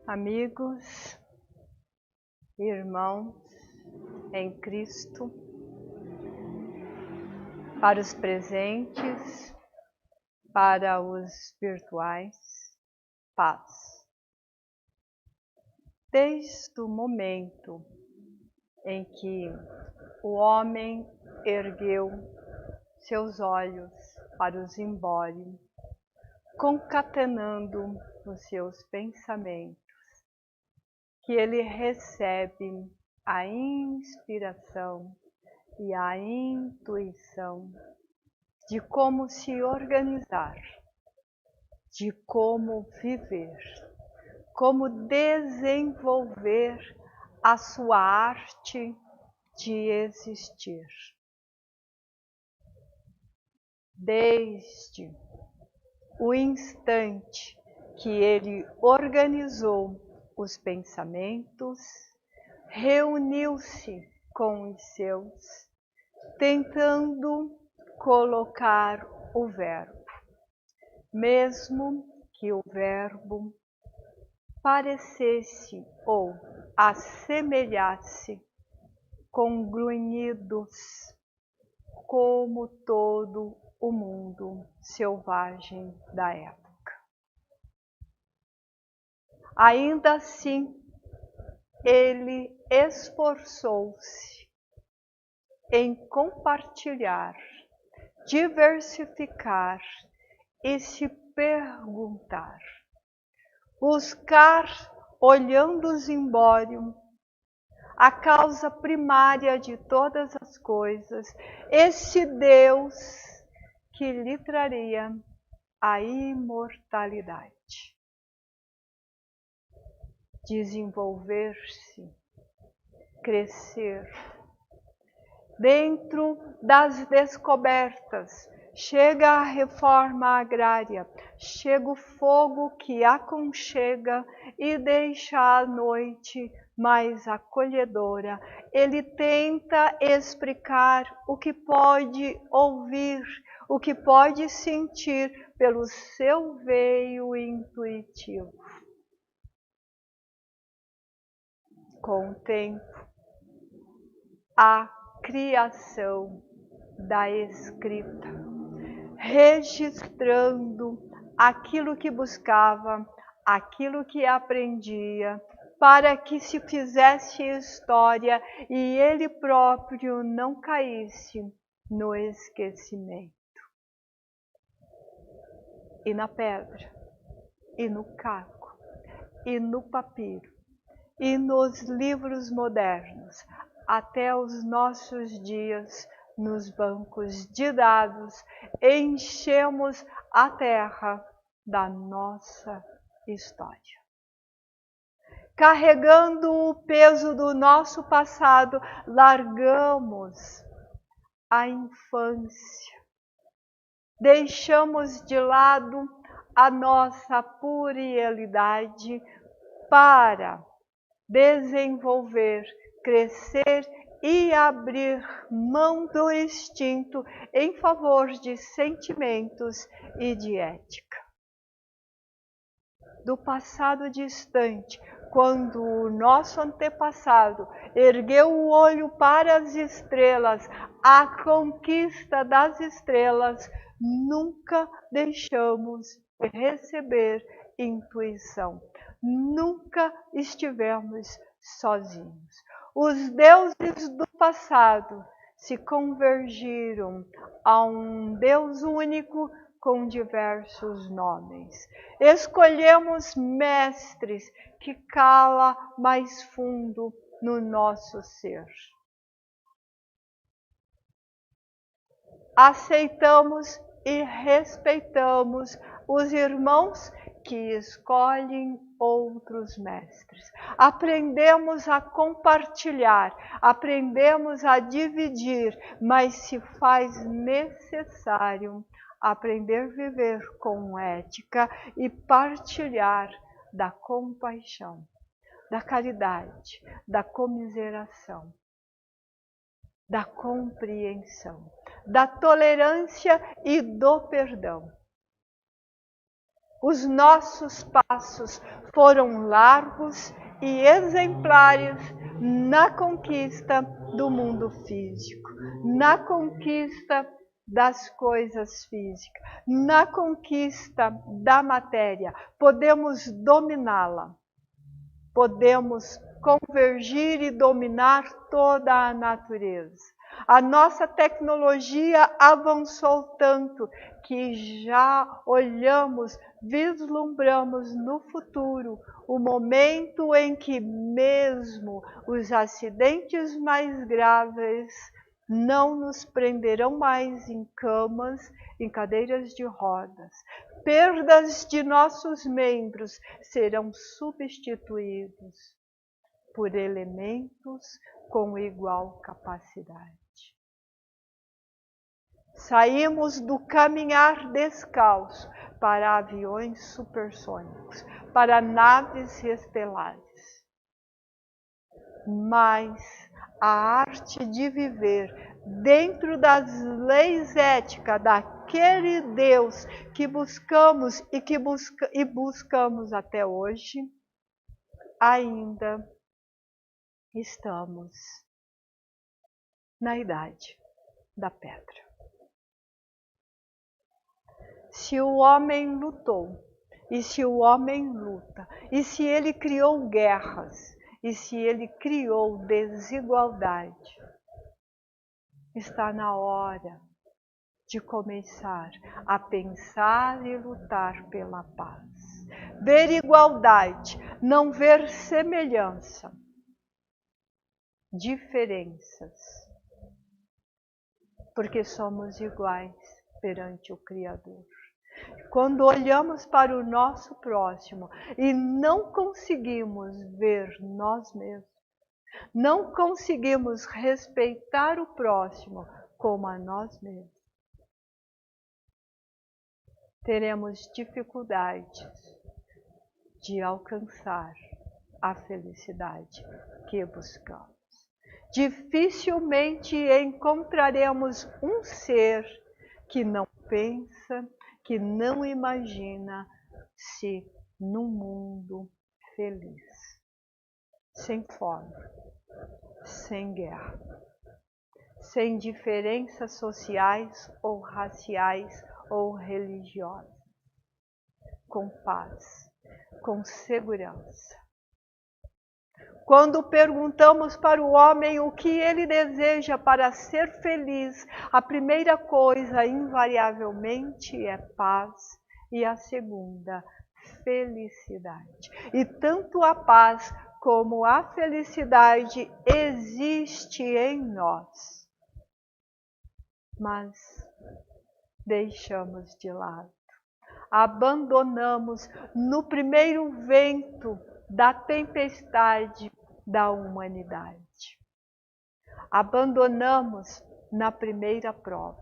Amigos, irmãos em Cristo, para os presentes, para os virtuais, paz. Desde o momento em que o homem ergueu seus olhos para o zimbório, concatenando os seus pensamentos, que ele recebe a inspiração e a intuição de como se organizar, de como viver, como desenvolver a sua arte de existir. Desde o instante que ele organizou os pensamentos, reuniu-se com os seus, tentando colocar o verbo, mesmo que o verbo parecesse ou assemelhasse com grunhidos, como todo o mundo selvagem da época. Ainda assim, ele esforçou-se em compartilhar, diversificar e se perguntar, buscar, olhando o zimbório, a causa primária de todas as coisas, esse Deus que lhe traria a imortalidade. Desenvolver-se, crescer. Dentro das descobertas, chega a reforma agrária, chega o fogo que aconchega e deixa a noite mais acolhedora. Ele tenta explicar o que pode ouvir, o que pode sentir pelo seu veio intuitivo. Com o tempo, a criação da escrita, registrando aquilo que buscava, aquilo que aprendia, para que se fizesse história e ele próprio não caísse no esquecimento. E na pedra, e no caco, e no papiro, e nos livros modernos, até os nossos dias, nos bancos de dados, enchemos a terra da nossa história. Carregando o peso do nosso passado, largamos a infância, deixamos de lado a nossa puerilidade para desenvolver, crescer e abrir mão do instinto em favor de sentimentos e de ética. Do passado distante, quando o nosso antepassado ergueu o olho para as estrelas, a conquista das estrelas, nunca deixamos de receber intuição. Nunca estivemos sozinhos. Os deuses do passado se convergiram a um Deus único com diversos nomes. Escolhemos mestres que cala mais fundo no nosso ser. Aceitamos e respeitamos os irmãos que escolhem outros mestres. Aprendemos a compartilhar, aprendemos a dividir, mas se faz necessário aprender a viver com ética e partilhar da compaixão, da caridade, da comiseração, da compreensão, da tolerância e do perdão. Os nossos passos foram largos e exemplares na conquista do mundo físico, na conquista das coisas físicas, na conquista da matéria. Podemos dominá-la, podemos convergir e dominar toda a natureza. A nossa tecnologia avançou tanto que já olhamos, vislumbramos no futuro o momento em que mesmo os acidentes mais graves não nos prenderão mais em camas, em cadeiras de rodas. Perdas de nossos membros serão substituídos por elementos com igual capacidade. Saímos do caminhar descalço para aviões supersônicos, para naves estelares. Mas a arte de viver dentro das leis éticas daquele Deus que buscamos e buscamos até hoje, ainda estamos na idade da pedra. Se o homem lutou, e se o homem luta, e se ele criou guerras, e se ele criou desigualdade, está na hora de começar a pensar e lutar pela paz. Ver igualdade, não ver semelhança, diferenças, porque somos iguais perante o Criador. Quando olhamos para o nosso próximo e não conseguimos ver nós mesmos, não conseguimos respeitar o próximo como a nós mesmos, teremos dificuldades de alcançar a felicidade que buscamos. Dificilmente encontraremos um ser que não pensa, que não imagina-se num mundo feliz, sem fome, sem guerra, sem diferenças sociais ou raciais ou religiosas, com paz, com segurança. Quando perguntamos para o homem o que ele deseja para ser feliz, a primeira coisa, invariavelmente, é paz, e a segunda, felicidade. E tanto a paz como a felicidade existe em nós, mas deixamos de lado, abandonamos no primeiro vento da tempestade da humanidade. Abandonamos na primeira prova,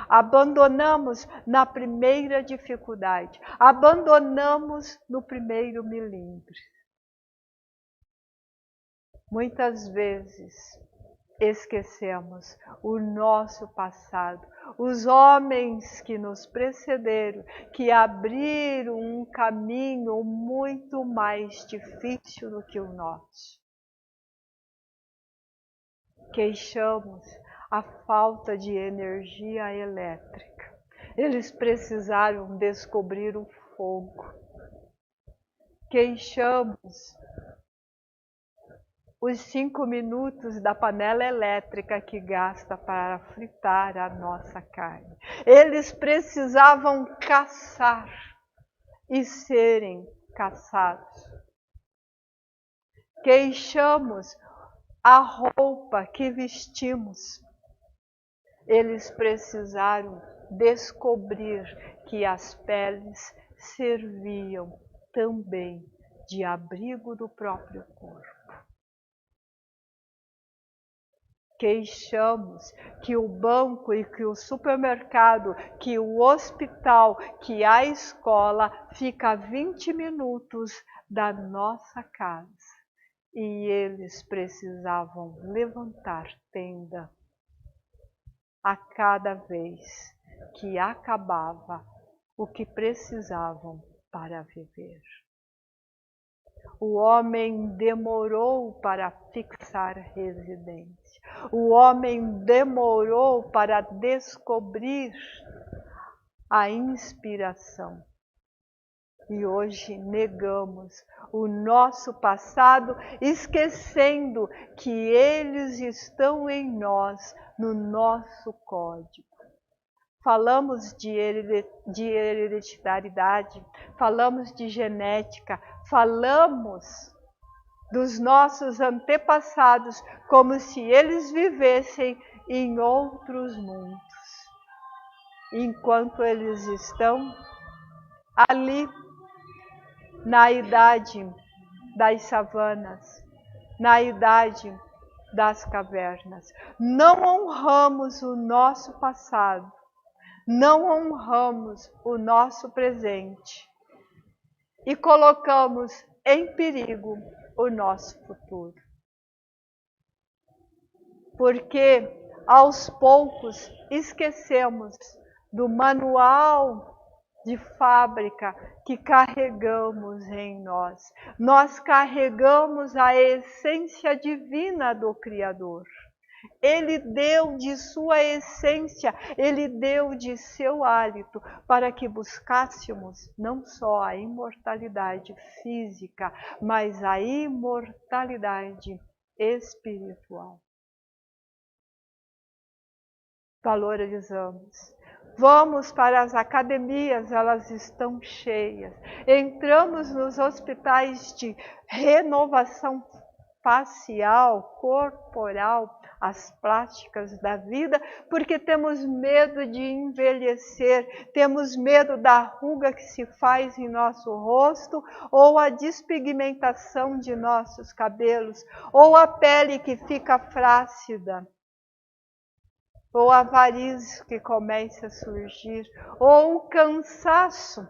abandonamos na primeira dificuldade, abandonamos no primeiro milímetro. Muitas vezes esquecemos o nosso passado, os homens que nos precederam, que abriram um caminho muito mais difícil do que o nosso. Queixamos a falta de energia elétrica. Eles precisaram descobrir o fogo. Queixamos os 5 minutos da panela elétrica que gasta para fritar a nossa carne. Eles precisavam caçar e serem caçados. Queixamos a roupa que vestimos. Eles precisaram descobrir que as peles serviam também de abrigo do próprio corpo. Queixamos que o banco e que o supermercado, que o hospital, que a escola fica a 20 minutos da nossa casa. E eles precisavam levantar tenda a cada vez que acabava o que precisavam para viver. O homem demorou para fixar residência. O homem demorou para descobrir a inspiração. E hoje negamos o nosso passado, esquecendo que eles estão em nós, no nosso código. Falamos de hereditariedade, falamos de genética, falamos dos nossos antepassados como se eles vivessem em outros mundos, enquanto eles estão ali na idade das savanas, na idade das cavernas. Não honramos o nosso passado, não honramos o nosso presente e colocamos em perigo o nosso futuro. Porque aos poucos esquecemos do manual de fábrica que carregamos em nós. Nós carregamos a essência divina do Criador. Ele deu de sua essência, Ele deu de seu hálito para que buscássemos não só a imortalidade física, mas a imortalidade espiritual. Valorizamos. Vamos para as academias, elas estão cheias. Entramos nos hospitais de renovação facial, corporal, as plásticas da vida, porque temos medo de envelhecer, temos medo da ruga que se faz em nosso rosto, ou a despigmentação de nossos cabelos, ou a pele que fica flácida, ou a varizes que começa a surgir, ou o cansaço,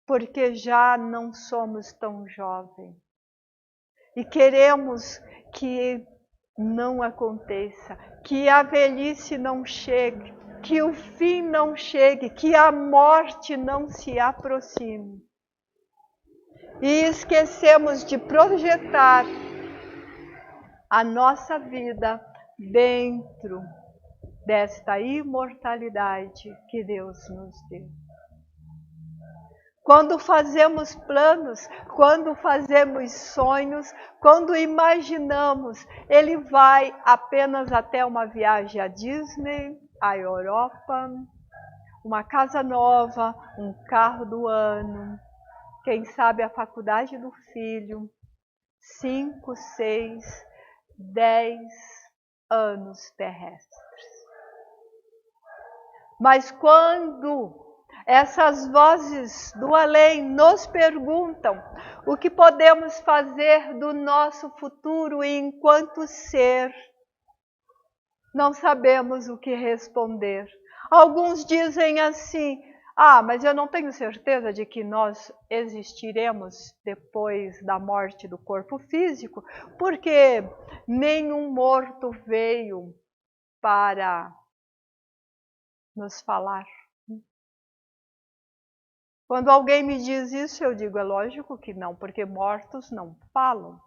porque já não somos tão jovens. E queremos que não aconteça, que a velhice não chegue, que o fim não chegue, que a morte não se aproxime. E esquecemos de projetar a nossa vida dentro desta imortalidade que Deus nos deu. Quando fazemos planos, quando fazemos sonhos, quando imaginamos, ele vai apenas até uma viagem à Disney, à Europa, uma casa nova, um carro do ano, quem sabe a faculdade do filho, 5, 6, 10 anos terrestres. Mas quando essas vozes do além nos perguntam o que podemos fazer do nosso futuro enquanto ser, não sabemos o que responder. Alguns dizem assim: mas eu não tenho certeza de que nós existiremos depois da morte do corpo físico, porque nenhum morto veio para nos falar. Quando alguém me diz isso, eu digo, é lógico que não, porque mortos não falam.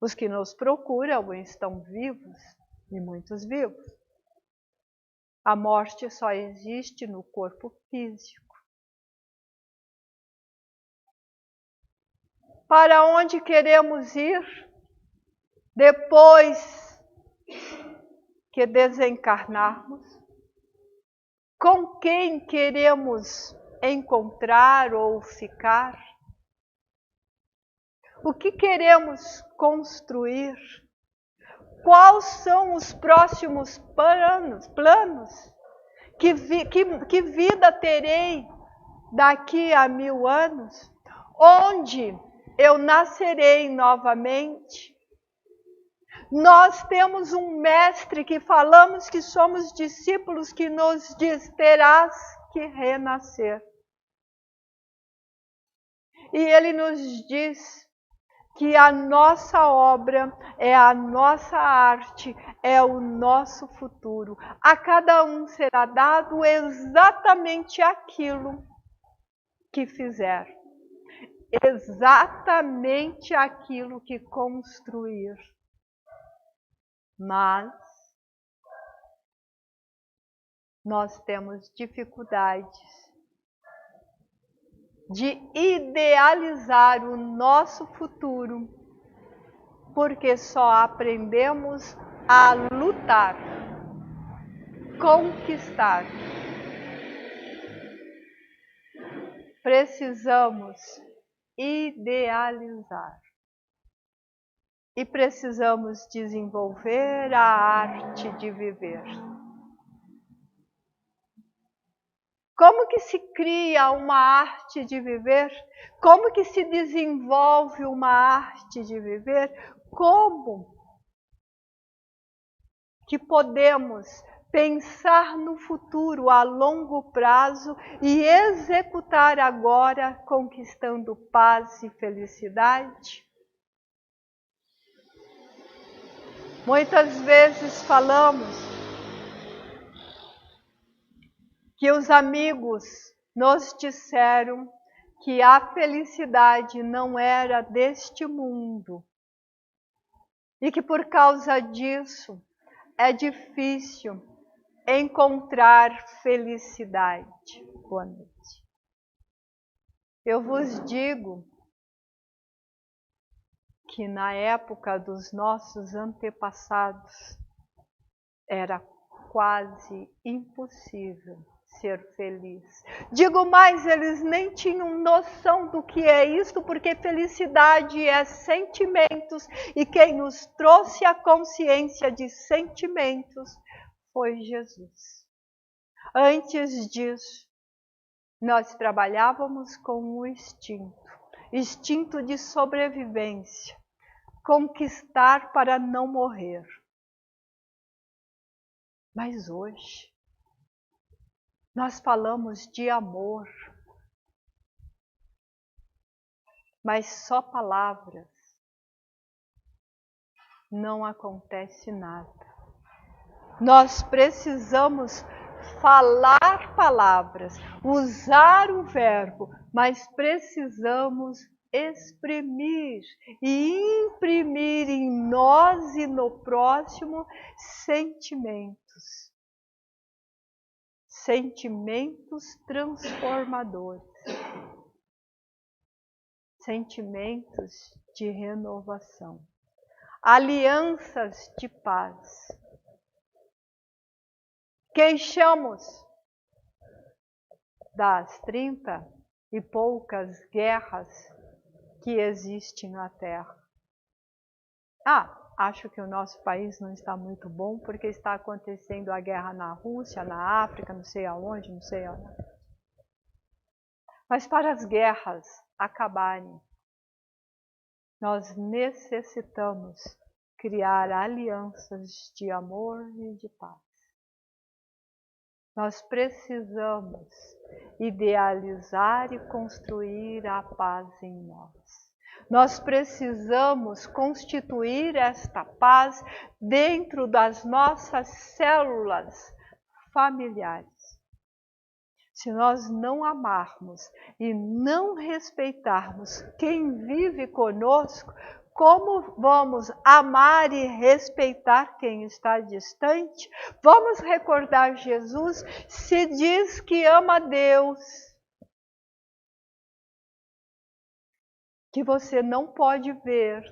Os que nos procuram estão vivos, e muitos vivos. A morte só existe no corpo físico. Para onde queremos ir depois que desencarnarmos? Com quem queremos encontrar ou ficar? O que queremos construir? Quais são os próximos planos? Que vida terei daqui a 1000 anos? Onde eu nascerei novamente? Nós temos um mestre que falamos que somos discípulos, que nos diz: terás que renascer. E ele nos diz que a nossa obra é a nossa arte, é o nosso futuro. A cada um será dado exatamente aquilo que fizer, exatamente aquilo que construir. Mas nós temos dificuldades de idealizar o nosso futuro, porque só aprendemos a lutar, conquistar. Precisamos idealizar. E precisamos desenvolver a arte de viver. Como que se cria uma arte de viver? Como que se desenvolve uma arte de viver? Como que podemos pensar no futuro a longo prazo e executar agora, conquistando paz e felicidade? Muitas vezes falamos que os amigos nos disseram que a felicidade não era deste mundo e que por causa disso é difícil encontrar felicidade. Boa noite. Eu vos digo que na época dos nossos antepassados era quase impossível ser feliz. Digo mais, eles nem tinham noção do que é isto, porque felicidade é sentimentos, e quem nos trouxe a consciência de sentimentos foi Jesus. Antes disso, nós trabalhávamos com o instinto de sobrevivência, conquistar para não morrer. Mas hoje, nós falamos de amor, mas só palavras, não acontece nada. Nós precisamos falar palavras, usar o verbo, mas precisamos exprimir e imprimir em nós e no próximo sentimentos. Sentimentos transformadores. Sentimentos de renovação. Alianças de paz. Queixamos das 30 e poucas guerras que existem na Terra. Acho que o nosso país não está muito bom porque está acontecendo a guerra na Rússia, na África, não sei aonde, não sei aonde. Mas para as guerras acabarem, nós necessitamos criar alianças de amor e de paz. Nós precisamos idealizar e construir a paz em nós. Nós precisamos constituir esta paz dentro das nossas células familiares. Se nós não amarmos e não respeitarmos quem vive conosco, como vamos amar e respeitar quem está distante? Vamos recordar Jesus, se diz que ama Deus, que você não pode ver,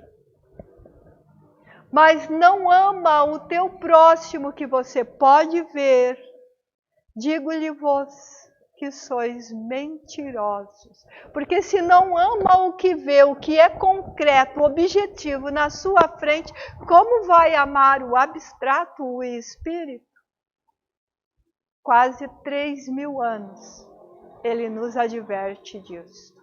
mas não ama o teu próximo que você pode ver. Digo-lhe-vos que sois mentirosos, porque se não ama o que vê, o que é concreto, objetivo na sua frente, como vai amar o abstrato, o espírito? Quase 3.000 anos ele nos adverte disso.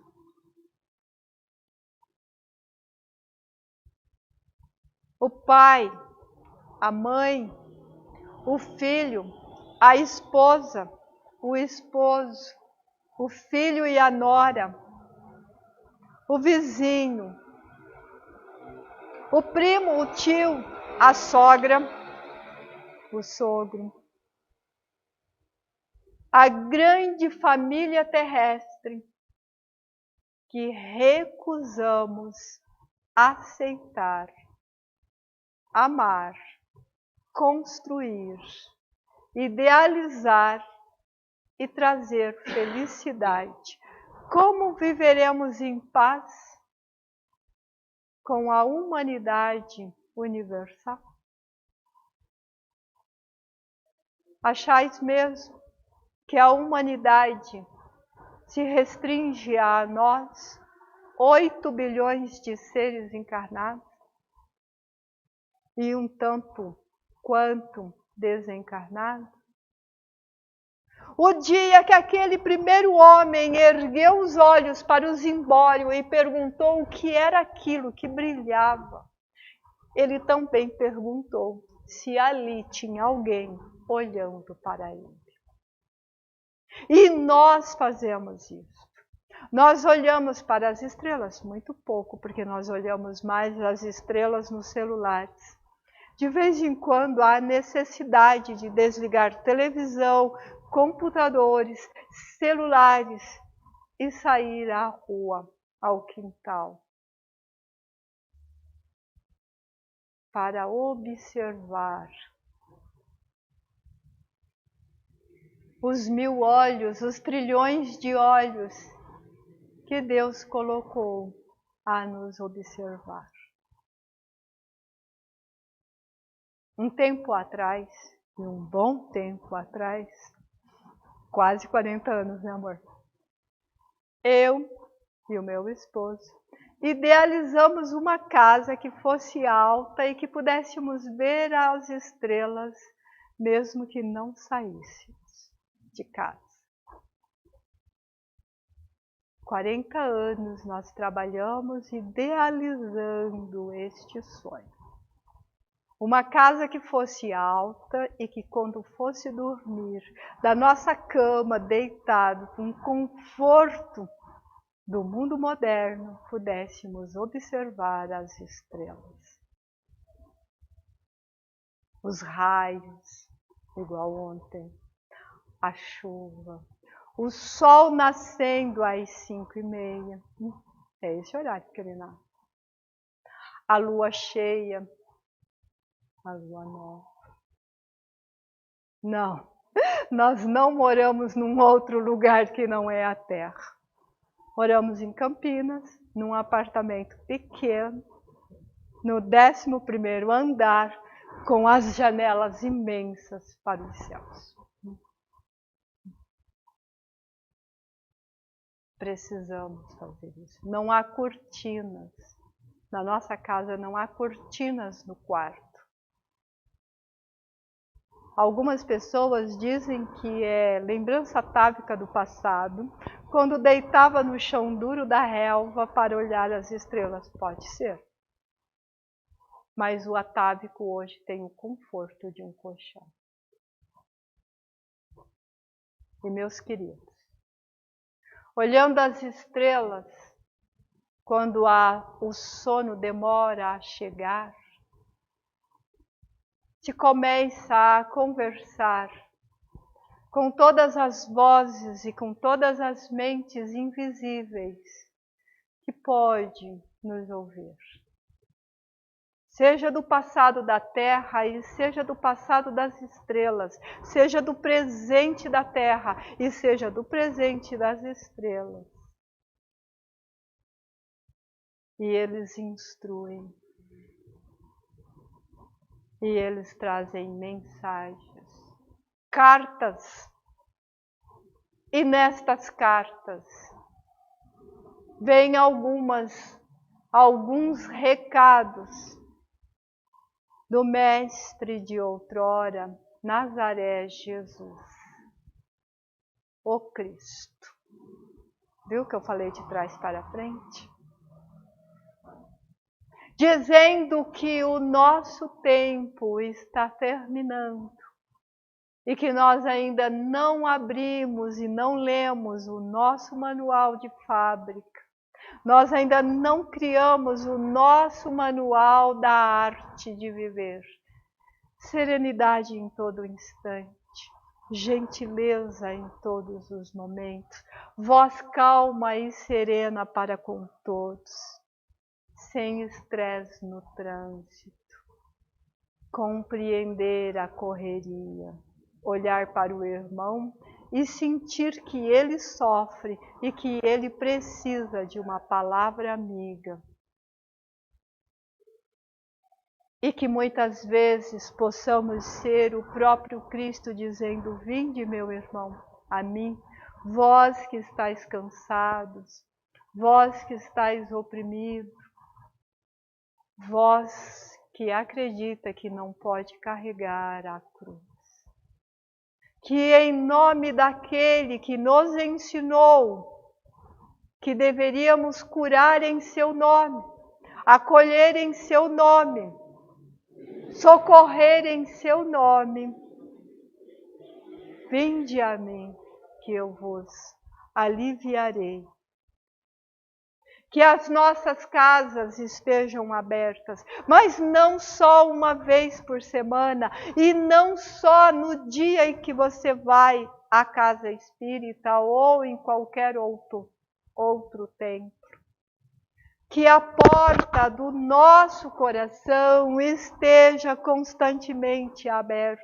O pai, a mãe, o filho, a esposa, o esposo, o filho e a nora, o vizinho, o primo, o tio, a sogra, o sogro, a grande família terrestre que recusamos aceitar, amar, construir, idealizar e trazer felicidade. Como viveremos em paz com a humanidade universal? Achais mesmo que a humanidade se restringe a nós, 8 bilhões de seres encarnados, e um tanto quanto desencarnados? O dia que aquele primeiro homem ergueu os olhos para o zimbório e perguntou o que era aquilo que brilhava, ele também perguntou se ali tinha alguém olhando para ele. E nós fazemos isso. Nós olhamos para as estrelas muito pouco, porque nós olhamos mais as estrelas nos celulares. De vez em quando há necessidade de desligar televisão, computadores, celulares e sair à rua, ao quintal, para observar os 1000 olhos, os trilhões de olhos que Deus colocou a nos observar. Um tempo atrás, e um bom tempo atrás, quase 40 anos, né, amor? Eu e o meu esposo idealizamos uma casa que fosse alta e que pudéssemos ver as estrelas, mesmo que não saíssemos de casa. 40 anos nós trabalhamos idealizando este sonho. Uma casa que fosse alta e que quando fosse dormir, da nossa cama, deitado, com conforto do mundo moderno, pudéssemos observar as estrelas. Os raios, igual ontem, a chuva, o sol nascendo às 5h30. É esse horário que ele nasce. A lua cheia, a lua nova. Não, nós não moramos num outro lugar que não é a Terra. Moramos em Campinas, num apartamento pequeno, no 11º andar, com as janelas imensas para os céus. Precisamos fazer isso. Não há cortinas. Na nossa casa não há cortinas no quarto. Algumas pessoas dizem que é lembrança atávica do passado, quando deitava no chão duro da relva para olhar as estrelas. Pode ser. Mas o atávico hoje tem o conforto de um colchão. E meus queridos, olhando as estrelas, quando o sono demora a chegar, se começa a conversar com todas as vozes e com todas as mentes invisíveis que pode nos ouvir. Seja do passado da Terra e seja do passado das estrelas, seja do presente da Terra e seja do presente das estrelas. E eles instruem. E eles trazem mensagens, cartas. E nestas cartas vêm alguns recados do Mestre de outrora, Nazaré Jesus, o Cristo. Viu que eu falei de trás para frente? Dizendo que o nosso tempo está terminando e que nós ainda não abrimos e não lemos o nosso manual de fábrica. Nós ainda não criamos o nosso manual da arte de viver. Serenidade em todo instante. gentileza em todos os momentos, voz calma e serena para com todos, sem estresse no trânsito, compreender a correria, olhar para o irmão e sentir que ele sofre e que ele precisa de uma palavra amiga. E que muitas vezes possamos ser o próprio Cristo dizendo: vinde, meu irmão, a mim, vós que estáis cansados, vós que estáis oprimidos, vós que acredita que não pode carregar a cruz. Que em nome daquele que nos ensinou que deveríamos curar em seu nome, acolher em seu nome, socorrer em seu nome, vinde a mim, que eu vos aliviarei. Que as nossas casas estejam abertas, mas não só uma vez por semana, e não só no dia em que você vai à casa espírita ou em qualquer outro templo. Que a porta do nosso coração esteja constantemente aberta.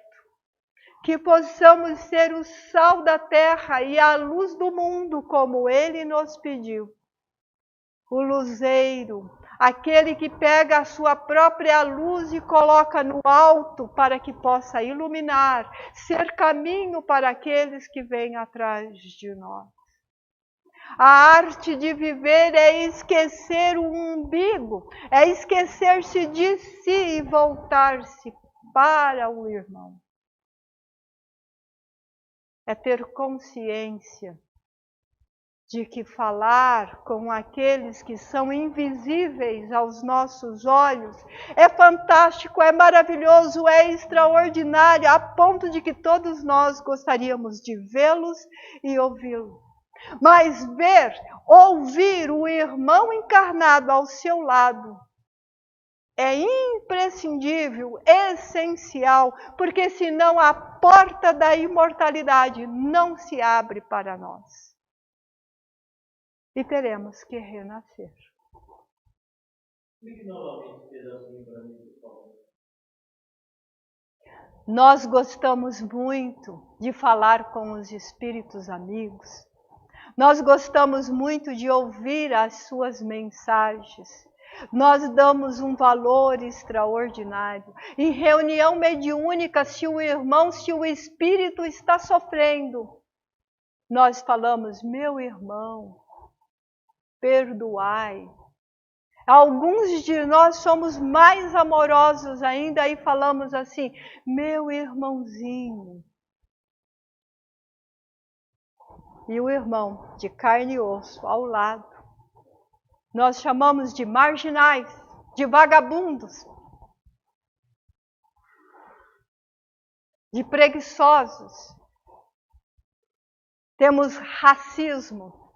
Que possamos ser o sal da terra e a luz do mundo, como Ele nos pediu. O luzeiro, aquele que pega a sua própria luz e coloca no alto para que possa iluminar, ser caminho para aqueles que vêm atrás de nós. A arte de viver é esquecer o umbigo, é esquecer-se de si e voltar-se para o irmão. É ter consciência de que falar com aqueles que são invisíveis aos nossos olhos é fantástico, é maravilhoso, é extraordinário, a ponto de que todos nós gostaríamos de vê-los e ouvi-los. Mas ouvir o irmão encarnado ao seu lado é imprescindível, essencial, porque senão a porta da imortalidade não se abre para nós. E teremos que renascer. Nós gostamos muito de falar com os espíritos amigos. Nós gostamos muito de ouvir as suas mensagens. Nós damos um valor extraordinário. Em reunião mediúnica, se o espírito está sofrendo, nós falamos: meu irmão, perdoai. Alguns de nós somos mais amorosos ainda e falamos assim: meu irmãozinho. E o irmão de carne e osso ao lado, nós chamamos de marginais, de vagabundos, de preguiçosos. Temos racismo,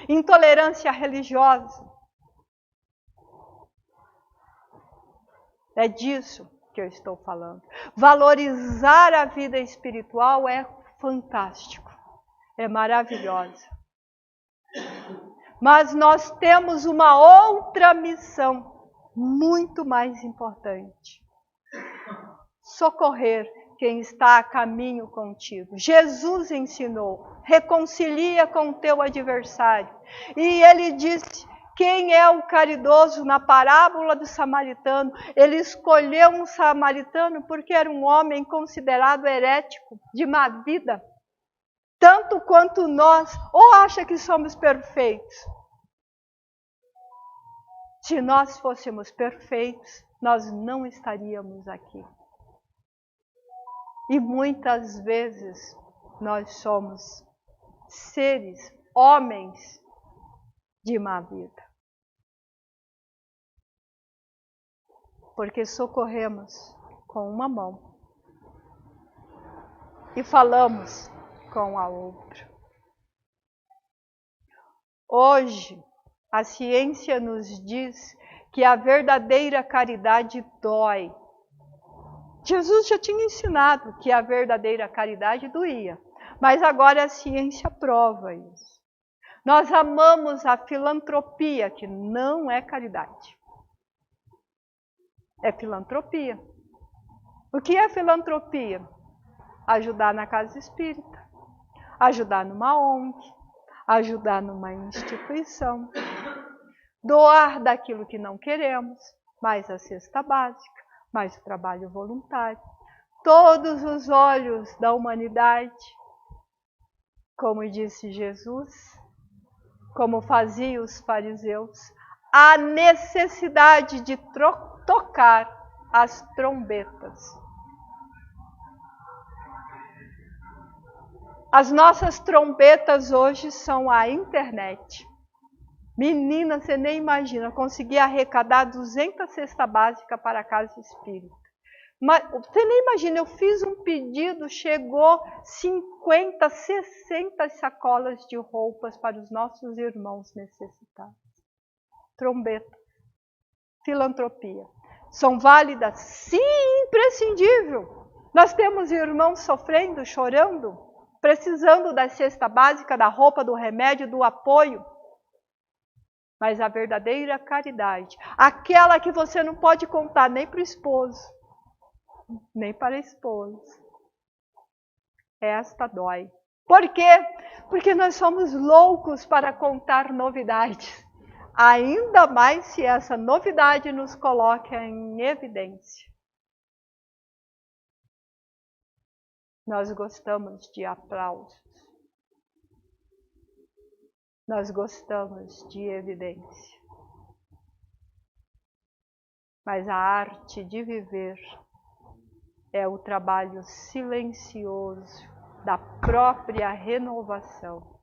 intolerância religiosa. É disso que eu estou falando. Valorizar a vida espiritual é fantástico, é maravilhoso. Mas nós temos uma outra missão muito mais importante: socorrer quem está a caminho contigo. Jesus ensinou: reconcilia com o teu adversário. E ele disse: quem é o caridoso? Na parábola do samaritano, ele escolheu um samaritano porque era um homem considerado herético, de má vida, tanto quanto nós. Ou acha que somos perfeitos? Se nós fôssemos perfeitos, nós não estaríamos aqui. E muitas vezes nós somos seres, homens de má vida. Porque socorremos com uma mão e falamos com a outra. Hoje, a ciência nos diz que a verdadeira caridade dói. Jesus já tinha ensinado que a verdadeira caridade doía, mas agora a ciência prova isso. Nós amamos a filantropia, que não é caridade. É filantropia. O que é filantropia? Ajudar na casa espírita, ajudar numa ONG, ajudar numa instituição, doar daquilo que não queremos, mais a cesta básica, mais o trabalho voluntário. Todos os olhos da humanidade, como disse Jesus, como faziam os fariseus, a necessidade de tocar as trombetas. As nossas trombetas hoje são a internet. Menina, você nem imagina, consegui arrecadar 200 cestas básicas para a casa espírita. Mas você nem imagina, eu fiz um pedido, chegou 50, 60 sacolas de roupas para os nossos irmãos necessitados. Trombeta, filantropia. São válidas? Sim, imprescindível. Nós temos irmãos sofrendo, chorando, precisando da cesta básica, da roupa, do remédio, do apoio. Mas a verdadeira caridade, aquela que você não pode contar nem para o esposo, nem para a esposa, esta dói. Por quê? Porque nós somos loucos para contar novidades. Ainda mais se essa novidade nos coloca em evidência. Nós gostamos de aplausos. Nós gostamos de evidência. Mas a arte de viver é o trabalho silencioso da própria renovação.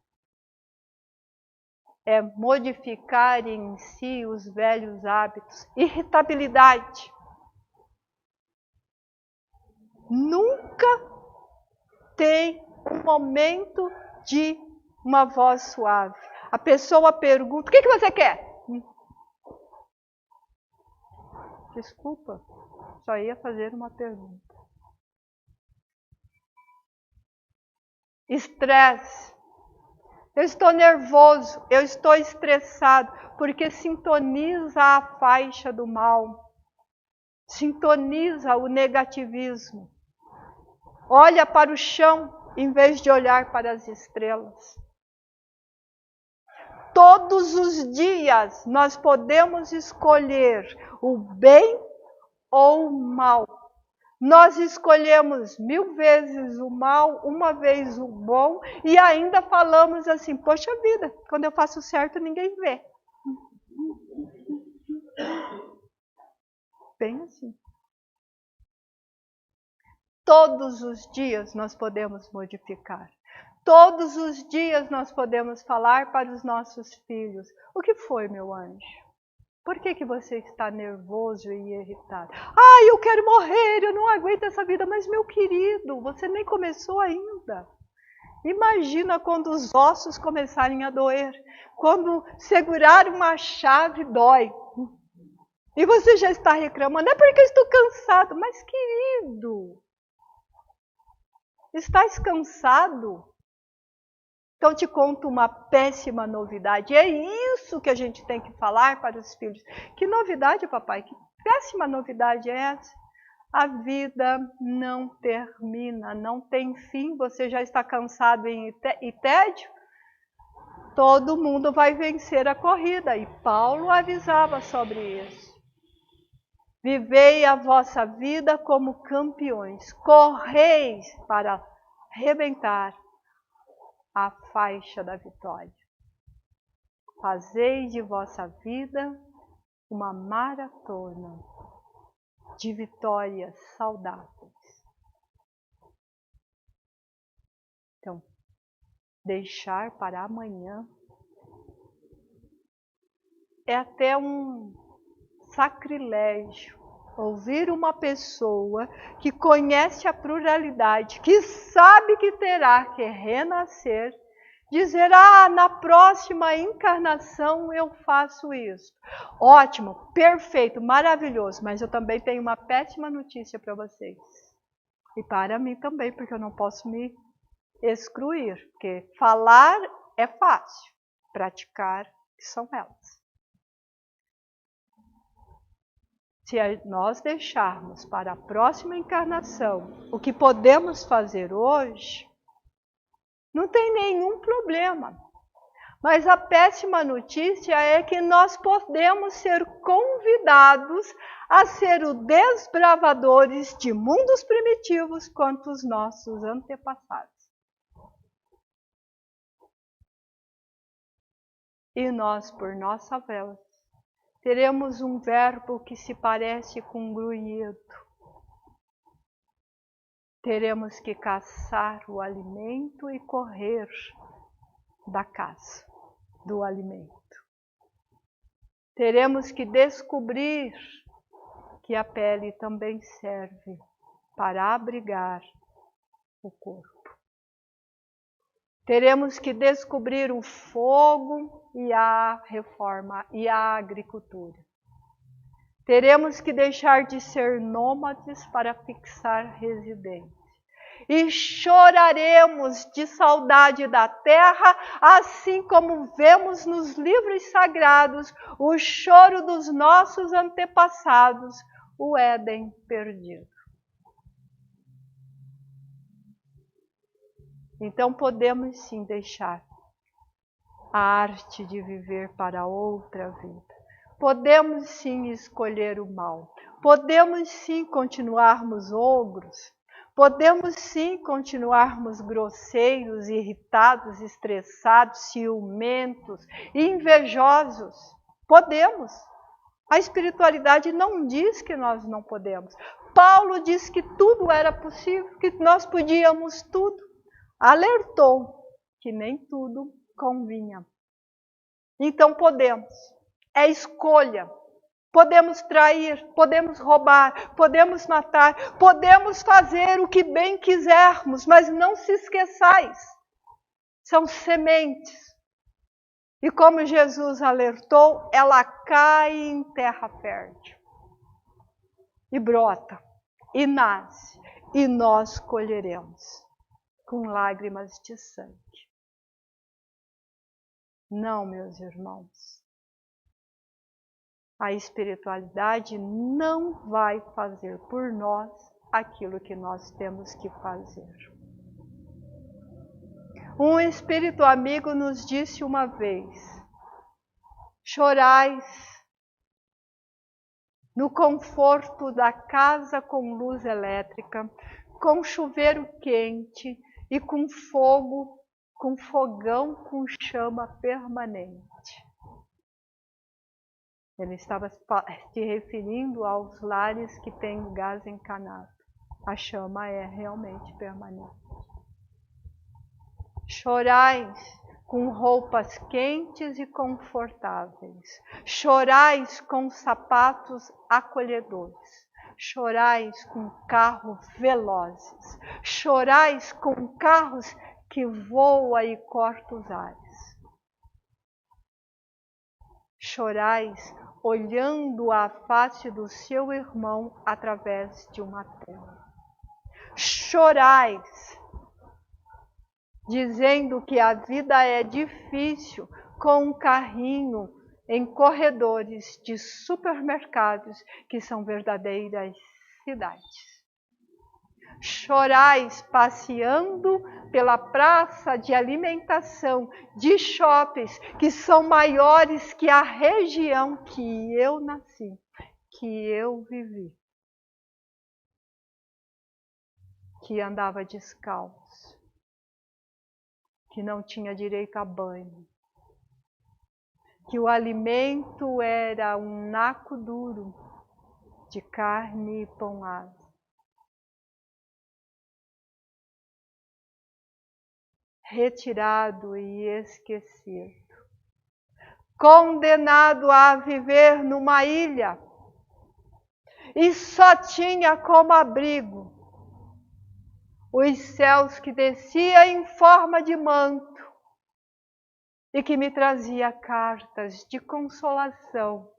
É modificar em si os velhos hábitos. Irritabilidade. Nunca tem um momento de uma voz suave. A pessoa pergunta, o que você quer? Desculpa, só ia fazer uma pergunta. Estresse. Eu estou nervoso, eu estou estressado, porque sintoniza a faixa do mal. Sintoniza o negativismo. Olha para o chão em vez de olhar para as estrelas. Todos os dias nós podemos escolher o bem ou o mal. Nós escolhemos 1000 vezes o mal, uma vez o bom, e ainda falamos assim, poxa vida, quando eu faço certo ninguém vê. Bem assim. Todos os dias nós podemos modificar. Todos os dias nós podemos falar para os nossos filhos. O que foi, meu anjo? Por que você está nervoso e irritado? Ai, eu quero morrer, eu não aguento essa vida. Mas, meu querido, você nem começou ainda. Imagina quando os ossos começarem a doer. Quando segurar uma chave dói. E você já está reclamando. É porque eu estou cansado. Mas, querido, estás cansado? Então te conto uma péssima novidade. É isso que a gente tem que falar para os filhos. Que novidade, papai? Que péssima novidade é essa? A vida não termina, não tem fim. Você já está cansado e tédio? Todo mundo vai vencer a corrida. E Paulo avisava sobre isso. Vivei a vossa vida como campeões. Correis para arrebentar a faixa da vitória. Fazei de vossa vida uma maratona de vitórias saudáveis. Então, deixar para amanhã é até um sacrilégio ouvir uma pessoa que conhece a pluralidade, que sabe que terá que renascer, Dizer, na próxima encarnação eu faço isso. Ótimo, perfeito, maravilhoso, mas eu também tenho uma péssima notícia para vocês. E para mim também, porque eu não posso me excluir, porque falar é fácil, praticar são elas. Se nós deixarmos para a próxima encarnação o que podemos fazer hoje, não tem nenhum problema. Mas a péssima notícia é que nós podemos ser convidados a ser os desbravadores de mundos primitivos quanto os nossos antepassados. E nós, por nossa vez, teremos um verbo que se parece com um grunhido. Teremos que caçar o alimento e correr da caça do alimento. Teremos que descobrir que a pele também serve para abrigar o corpo. Teremos que descobrir o fogo e a reforma e a agricultura. Teremos que deixar de ser nômades para fixar residência. E choraremos de saudade da terra, assim como vemos nos livros sagrados o choro dos nossos antepassados, o Éden perdido. Então podemos sim deixar a arte de viver para outra vida. Podemos sim escolher o mal. Podemos sim continuarmos ogros. Podemos sim continuarmos grosseiros, irritados, estressados, ciumentos, invejosos. Podemos. A espiritualidade não diz que nós não podemos. Paulo diz que tudo era possível, que nós podíamos tudo. Alertou que nem tudo convinha. Então podemos. É escolha. Podemos trair, podemos roubar, podemos matar, podemos fazer o que bem quisermos, mas não se esqueçais, são sementes. E como Jesus alertou, ela cai em terra fértil. E brota, e nasce, e nós colheremos com lágrimas de sangue. Não, meus irmãos. A espiritualidade não vai fazer por nós aquilo que nós temos que fazer. Um espírito amigo nos disse uma vez: chorais no conforto da casa com luz elétrica, com chuveiro quente e com fogo, com fogão com chama permanente. Ele estava se referindo aos lares que têm gás encanado. A chama é realmente permanente. Chorais com roupas quentes e confortáveis. Chorais com sapatos acolhedores. Chorais com carros velozes. Chorais com carros que voam e cortam os ares. Chorais olhando a face do seu irmão através de uma tela. Chorais, dizendo que a vida é difícil com um carrinho em corredores de supermercados que são verdadeiras cidades. Chorais passeando pela praça de alimentação de shoppings que são maiores que a região que eu nasci, que eu vivi, que andava descalço, que não tinha direito a banho, que o alimento era um naco duro de carne e pão ázimo. Retirado e esquecido, condenado a viver numa ilha, e só tinha como abrigo os céus que descia em forma de manto e que me trazia cartas de consolação,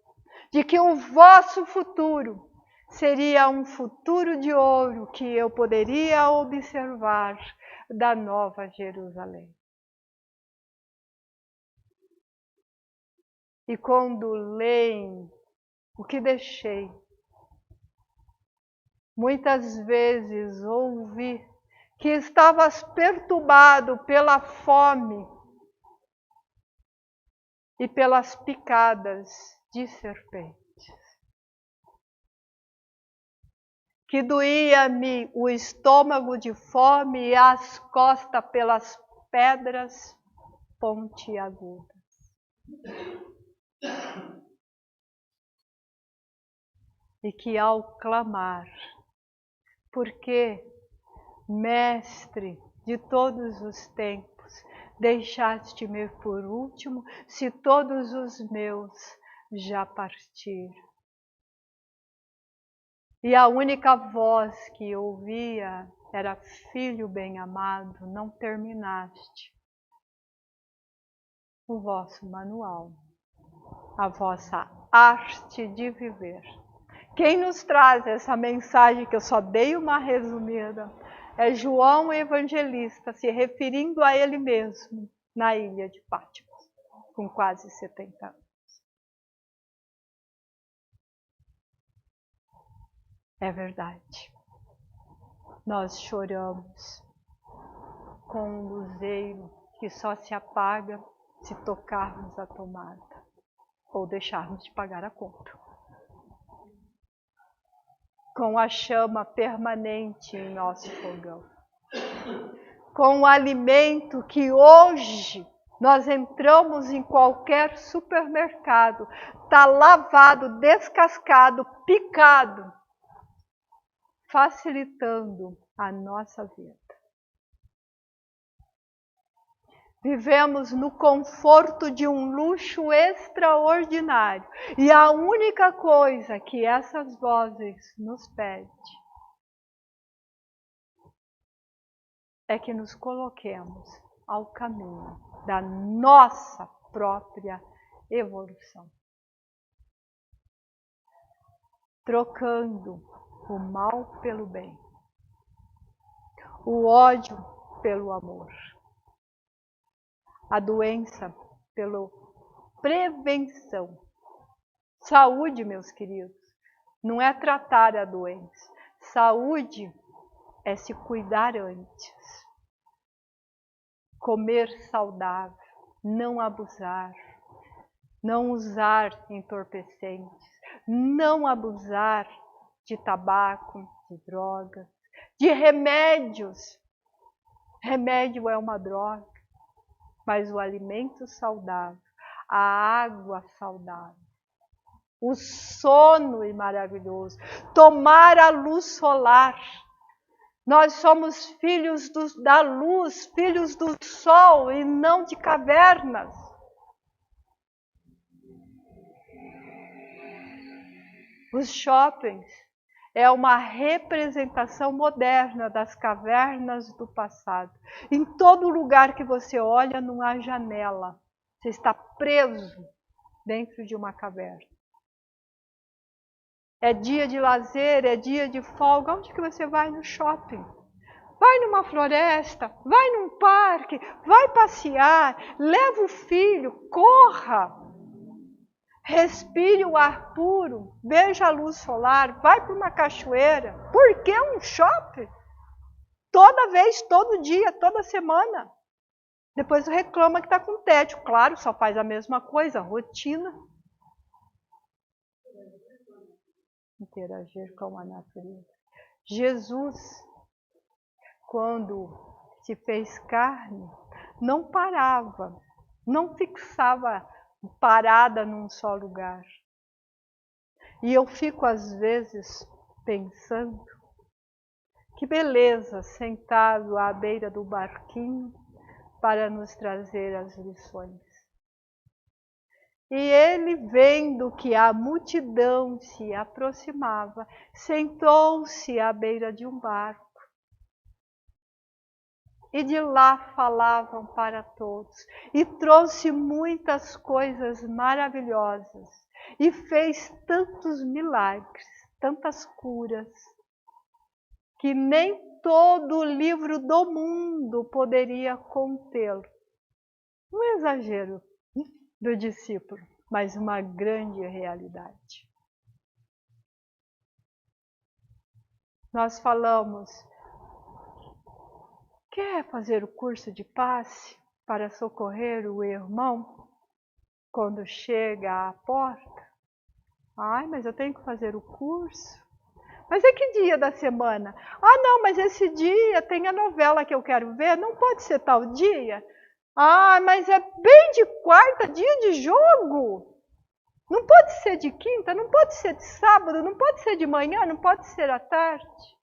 de que o vosso futuro seria um futuro de ouro que eu poderia observar da Nova Jerusalém. E quando leem o que deixei, muitas vezes ouvi que estavas perturbado pela fome e pelas picadas de serpentes. Que doía-me o estômago de fome e as costas pelas pedras pontiagudas. E que ao clamar, porque, Mestre de todos os tempos, deixaste-me por último, se todos os meus já partiram. E a única voz que ouvia era: filho bem-amado, não terminaste o vosso manual, a vossa arte de viver. Quem nos traz essa mensagem, que eu só dei uma resumida, é João Evangelista, se referindo a ele mesmo, na ilha de Patmos, com quase 70 anos. É verdade. Nós choramos com um luzeiro que só se apaga se tocarmos a tomada ou deixarmos de pagar a conta. Com a chama permanente em nosso fogão. Com o alimento que hoje nós entramos em qualquer supermercado, está lavado, descascado, picado, facilitando a nossa vida. Vivemos no conforto de um luxo extraordinário. E a única coisa que essas vozes nos pedem é que nos coloquemos ao caminho da nossa própria evolução. Trocando o mal pelo bem, o ódio pelo amor, a doença pela prevenção. Saúde, meus queridos, não é tratar a doença. Saúde é se cuidar antes. Comer saudável, não abusar, não usar entorpecentes, não abusar de tabaco, de drogas, de remédios. Remédio é uma droga, mas o alimento saudável, a água saudável, o sono é maravilhoso, tomar a luz solar. Nós somos filhos da luz, filhos do sol e não de cavernas. Os shoppings é uma representação moderna das cavernas do passado. Em todo lugar que você olha não há janela. Você está preso dentro de uma caverna. É dia de lazer, é dia de folga. Onde que você vai? No shopping. Vai numa floresta, vai num parque, vai passear, leva o filho, corra. Respire o ar puro, veja a luz solar, vai para uma cachoeira. Por que um shopping? Toda vez, todo dia, toda semana. Depois reclama que está com tédio. Claro, só faz a mesma coisa, rotina. Interagir com a natureza. Jesus, quando se fez carne, não parava, não fixava parada num só lugar. E eu fico às vezes pensando, que beleza sentado à beira do barquinho para nos trazer as lições. E ele, vendo que a multidão se aproximava, sentou-se à beira de um barco. e de lá falavam para todos. E trouxe muitas coisas maravilhosas. E fez tantos milagres, tantas curas, que nem todo o livro do mundo poderia contê-lo. Um exagero do discípulo, mas uma grande realidade. Nós falamos, quer fazer o curso de passe para socorrer o irmão quando chega à porta? Ai, mas eu tenho que fazer o curso. Mas é que dia da semana? Ah, não, mas esse dia tem a novela que eu quero ver, não pode ser tal dia. Ah, mas é bem de quarta, dia de jogo. Não pode ser de quinta, não pode ser de sábado, não pode ser de manhã, não pode ser à tarde.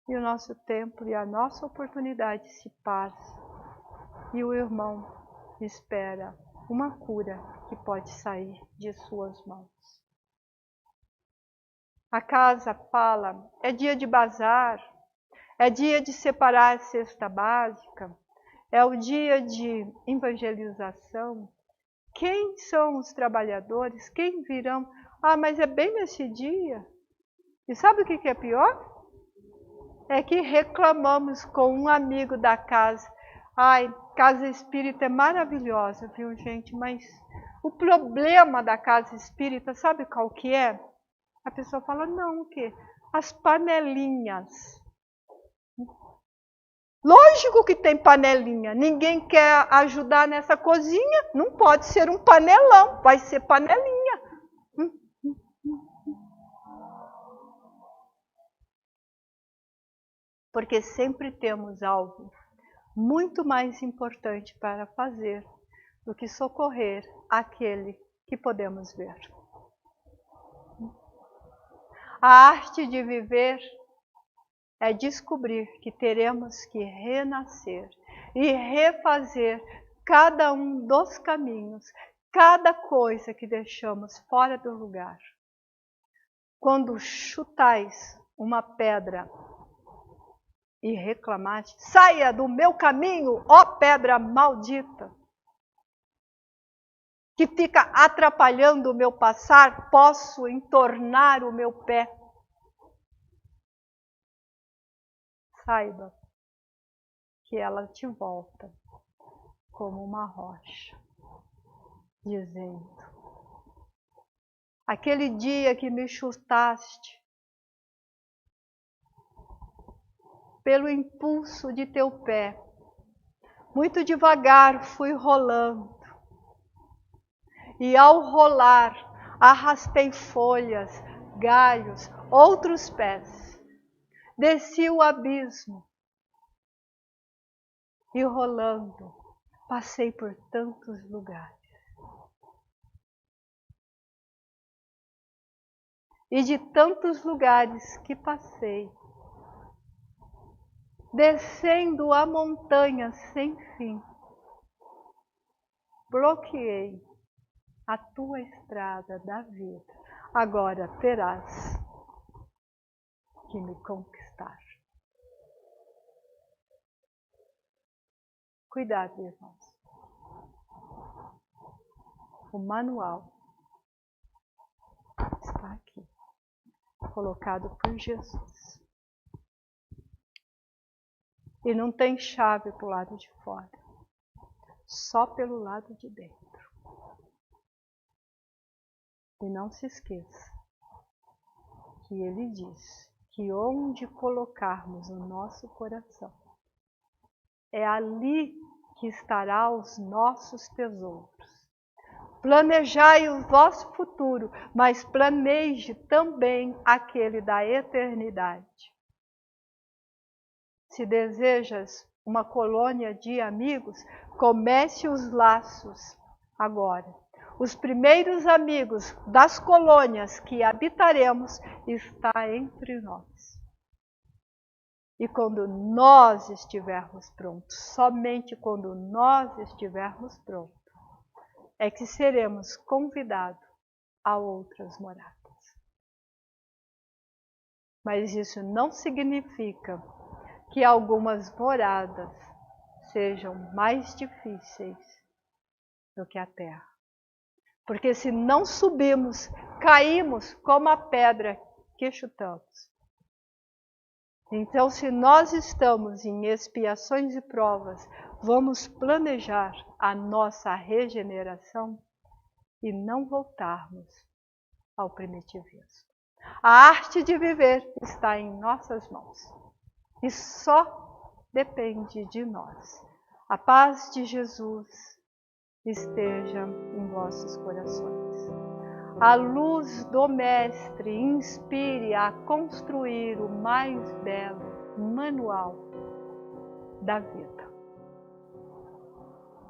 E o nosso tempo e a nossa oportunidade se passa. E o irmão espera uma cura que pode sair de suas mãos. A casa fala, é dia de bazar, é dia de separar a cesta básica, é o dia de evangelização. Quem são os trabalhadores? Quem virão? Ah, mas é bem nesse dia. E sabe o que é pior? É que reclamamos com um amigo da casa. Ai, casa espírita é maravilhosa, viu, gente? Mas o problema da casa espírita, sabe qual que é? A pessoa fala, não, o quê? As panelinhas. Lógico que tem panelinha. Ninguém quer ajudar nessa cozinha, não pode ser um panelão, vai ser panelinha. Porque sempre temos algo muito mais importante para fazer do que socorrer aquele que podemos ver. A arte de viver é descobrir que teremos que renascer e refazer cada um dos caminhos, cada coisa que deixamos fora do lugar. Quando chutais uma pedra e reclamaste, saia do meu caminho, ó pedra maldita, que fica atrapalhando o meu passar, posso entornar o meu pé. Saiba que ela te volta como uma rocha, dizendo, aquele dia que me chutaste, pelo impulso de teu pé, muito devagar fui rolando, e ao rolar arrastei folhas, galhos, outros pés, desci o abismo e rolando passei por tantos lugares. E de tantos lugares que passei, descendo a montanha sem fim, bloqueei a tua estrada da vida. Agora terás que me conquistar. Cuidado, irmãos. O manual está aqui, colocado por Jesus. E não tem chave para o lado de fora, só pelo lado de dentro. E não se esqueça que ele diz que onde colocarmos o nosso coração, é ali que estará os nossos tesouros. Planejai o vosso futuro, mas planeje também aquele da eternidade. Se desejas uma colônia de amigos, comece os laços agora. Os primeiros amigos das colônias que habitaremos está entre nós. E quando nós estivermos prontos, somente quando nós estivermos prontos, é que seremos convidados a outras moradas. Mas isso não significa que algumas moradas sejam mais difíceis do que a terra. Porque se não subimos, caímos como a pedra que chutamos. Então, se nós estamos em expiações e provas, vamos planejar a nossa regeneração e não voltarmos ao primitivismo. A arte de viver está em nossas mãos e só depende de nós. A paz de Jesus esteja em vossos corações. A luz do Mestre inspire a construir o mais belo manual da vida.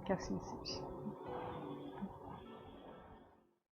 Que assim seja.